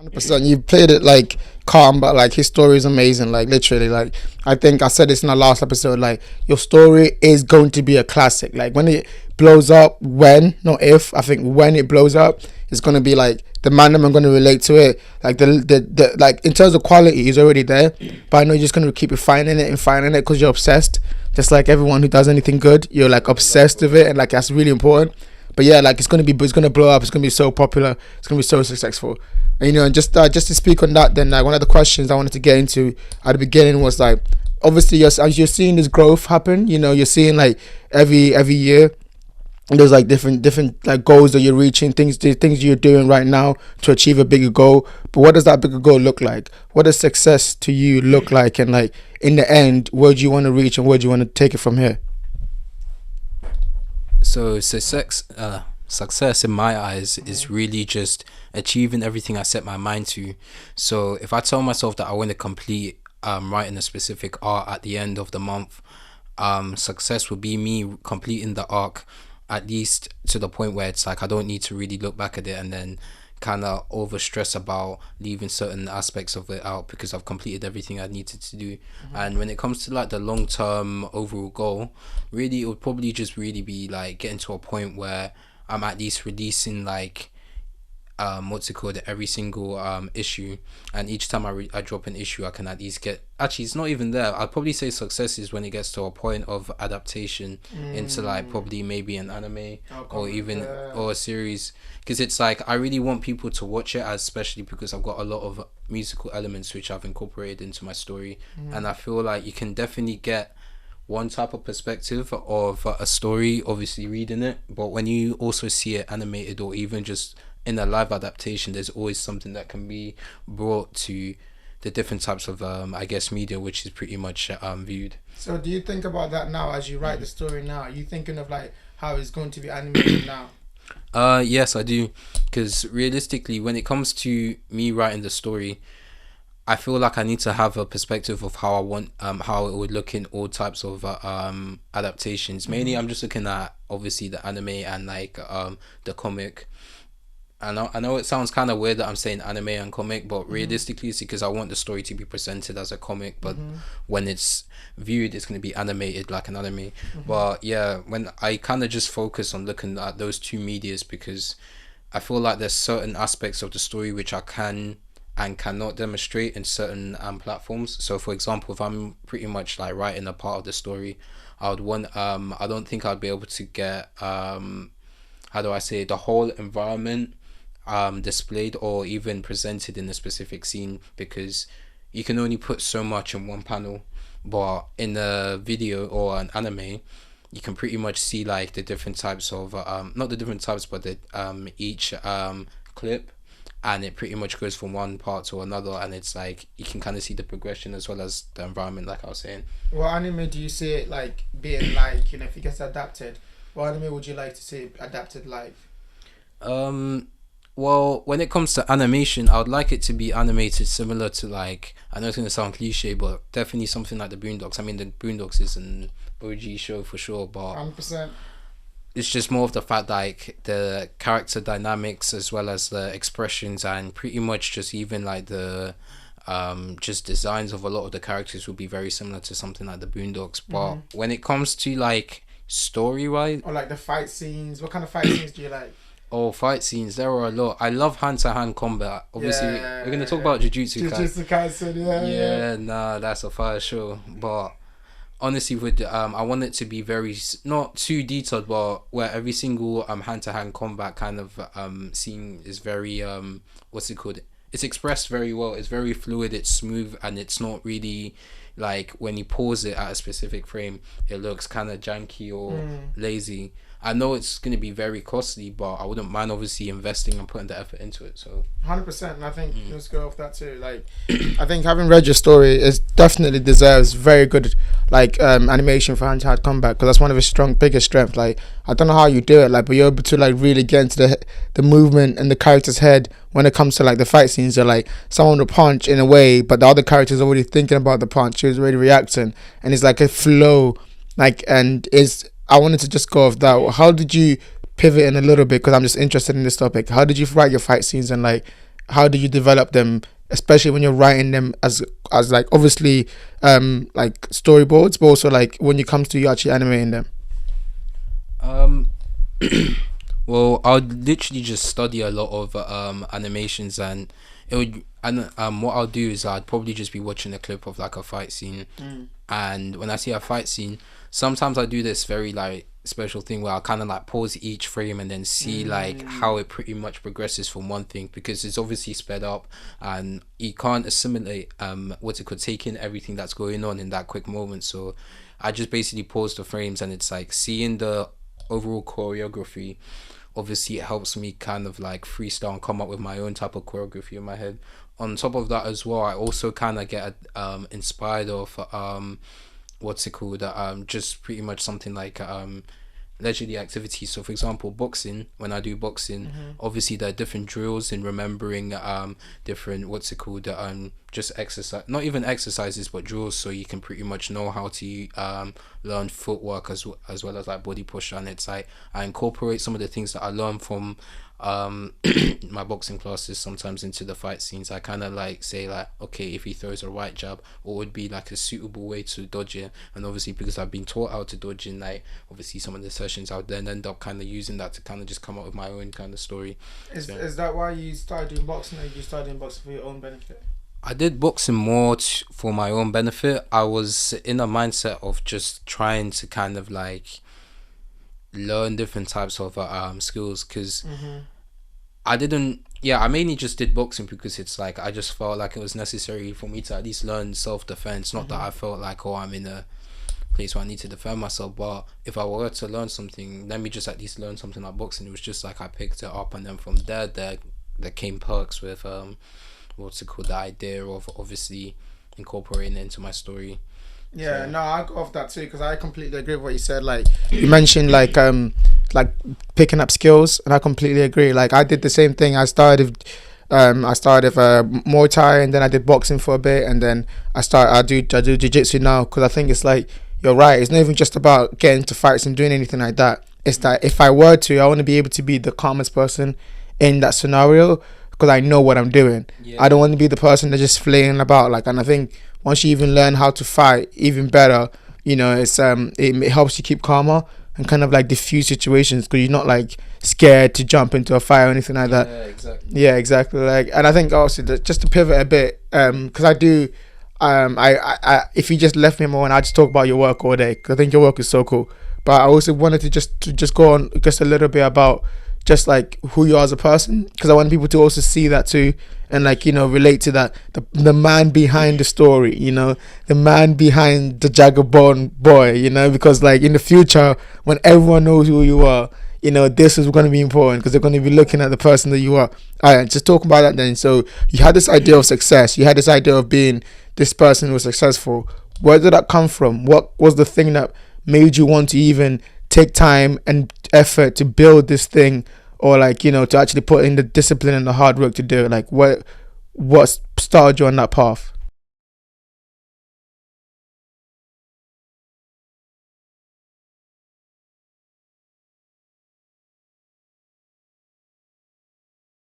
100%. You played it like calm, but like his story is amazing. Like literally, like I think I said this in the last episode. Like your story is going to be a classic. Like when it blows up, when not if, I think when it blows up, it's gonna be like the man them are gonna relate to it. Like the like in terms of quality, he's already there. But I know you're just gonna keep refining it and finding it because you're obsessed. Just like everyone who does anything good, you're like obsessed with it, and like that's really important. But yeah, like it's gonna blow up. It's gonna be so popular. It's gonna be so successful. And, and just to speak on that, then like one of the questions I wanted to get into at the beginning was like, obviously as you're seeing this growth happen, you're seeing like every year there's like different like goals that you're reaching, things you're doing right now to achieve a bigger goal. But what does that bigger goal look like? What does success to you look like? And like in the end, where do you want to reach and where do you want to take it from here? So success in my eyes is really just achieving everything I set my mind to. So if I tell myself that I want to complete writing a specific art at the end of the month, success would be me completing the arc at least to the point where it's like I don't need to really look back at it and then kind of over stress about leaving certain aspects of it out because I've completed everything I needed to do. And when it comes to like the long term overall goal, really it would probably just really be like getting to a point where I'm at least releasing like what's it called, every single issue, and each time I drop an issue I can at least get, actually it's not even there, I'd probably say success is when it gets to a point of adaptation into like probably maybe an anime or even or a series, because it's like I really want people to watch it, especially because I've got a lot of musical elements which I've incorporated into my story. And I feel like you can definitely get one type of perspective of a story, obviously reading it, but when you also see it animated or even just in a live adaptation, there's always something that can be brought to the different types of I guess media which is pretty much viewed. So do you think about that now as you write the story now? Are you thinking of like how it's going to be animated now? Yes, I do, because realistically when it comes to me writing the story, I feel like I need to have a perspective of how I want how it would look in all types of adaptations. Mainly I'm just looking at obviously the anime and like the comic. I know it sounds kind of weird that I'm saying anime and comic, but realistically it's because I want the story to be presented as a comic, but when it's viewed it's going to be animated like an anime. But yeah, when I kind of just focus on looking at those two medias, because I feel like there's certain aspects of the story which I can and cannot demonstrate in certain platforms. So for example, if I'm pretty much like writing a part of the story, I would want I don't think I'd be able to get how do I say, the whole environment displayed or even presented in a specific scene, because you can only put so much in one panel. But in a video or an anime, you can pretty much see like the different types of not the different types, but the each clip, and it pretty much goes from one part to another, and it's like you can kind of see the progression as well as the environment, like I was saying. What anime do you see it like being like, if it gets adapted, what anime would you like to see it adapted like? Well, when it comes to animation, I would like it to be animated similar to like, I know it's gonna sound cliche, but definitely something like the Boondocks. I mean, the Boondocks is an OG show for sure, but 100%. it's just more of the fact like the character dynamics as well as the expressions and pretty much just even like the just designs of a lot of the characters would be very similar to something like the Boondocks. But when it comes to like story wise, or like the fight scenes, what kind of fight scenes do you like? Oh, fight scenes, there are a lot. I love hand-to-hand combat. Obviously, we're going to talk about Jujutsu Kaisen. Yeah, nah, that's a fire show. But honestly, with I want it to be very, not too detailed, but where every single hand-to-hand combat kind of scene is very, what's it called? It's expressed very well. It's very fluid, it's smooth, and it's not really like when you pause it at a specific frame, it looks kind of janky or lazy. I know it's going to be very costly, but I wouldn't mind obviously investing and putting the effort into it. So 100%, and I think let's go off that too. Like, I think having read your story is definitely deserves very good like animation for hand-to-hand combat, because that's one of his biggest strengths. Like, I don't know how you do it, like, but you're able to like really get into the movement and the character's head when it comes to like the fight scenes. Or like someone will punch in a way, but the other character's already thinking about the punch. He's already reacting, and it's like a flow. Like, and is I wanted to just go off that. How did you pivot in a little bit? Because I'm just interested in this topic. How did you write your fight scenes, and like, how do you develop them, especially when you're writing them as like obviously like storyboards, but also like when it comes to you actually animating them? Um, well, I'll literally just study a lot of animations, and it would and what I'll do is I'd probably just be watching a clip of like a fight scene, and when I see a fight scene, sometimes I do this very like special thing where I'll kind of like pause each frame and then see like how it pretty much progresses from one thing, because it's obviously sped up and you can't assimilate what's it could take in everything that's going on in that quick moment. So I just basically pause the frames, and it's like seeing the overall choreography. Obviously it helps me kind of like freestyle and come up with my own type of choreography in my head. On top of that as well, I also kind of get inspired of what's it called, just pretty much something like leisurely activities. So for example, boxing, when I do boxing, obviously there are different drills in remembering different what's it called, just exercise, not even exercises but drills, so you can pretty much know how to learn footwork as well as like body posture. And it's like I incorporate some of the things that I learned from my boxing classes sometimes into the fight scenes. I kind of like say like, okay, if he throws a right jab, what would be like a suitable way to dodge it? And obviously because I've been taught how to dodge in like obviously some of the sessions, I would then end up kind of using that to kind of just come up with my own kind of story. Is that why you started doing boxing, or you started doing boxing for your own benefit? I did boxing more for my own benefit. I was in a mindset of just trying to kind of like learn different types of skills, because I didn't, I mainly just did boxing because it's like I just felt like it was necessary for me to at least learn self-defense. Not that I felt like, oh, I'm in a place where I need to defend myself, but if I were to learn something, let me just at least learn something like boxing. It was just like I picked it up, and then from there came perks with what's it called, the idea of obviously incorporating it into my story. Yeah, no, I got off that too, because I completely agree with what you said. Like you mentioned, like picking up skills, and I completely agree. Like I did the same thing. I started Muay Thai, and then I did boxing for a bit, and then I do jiu-jitsu now, because I think it's like, you're right. It's not even just about getting to fights and doing anything like that. It's that if I were to, I want to be able to be the calmest person in that scenario, because I know what I'm doing. I don't want to be the person that's just flailing about. Like, and I think once you even learn how to fight even better, you know, it helps you keep calmer and kind of like diffuse situations, because you're not like scared to jump into a fight or anything like that. Yeah, exactly. Like, and I think also just to pivot a bit, because I do, I if you just left me more and I just talk about your work all day, because I think your work is so cool. But I also wanted to just go on just a little bit about just like who you are as a person, because I want people to also see that too, and like, you know, relate to that, the man behind the story, you know, the man behind the Jagabon boy, you know, because like in the future when everyone knows who you are, you know, this is going to be important, because they're going to be looking at the person that you are. All right, just talk about that then. So you had this idea of success, you had this idea of being this person who was successful. Where did that come from? What was the thing that made you want to even take time and effort to build this thing, or like, you know, to actually put in the discipline and the hard work to do it? Like what started you on that path?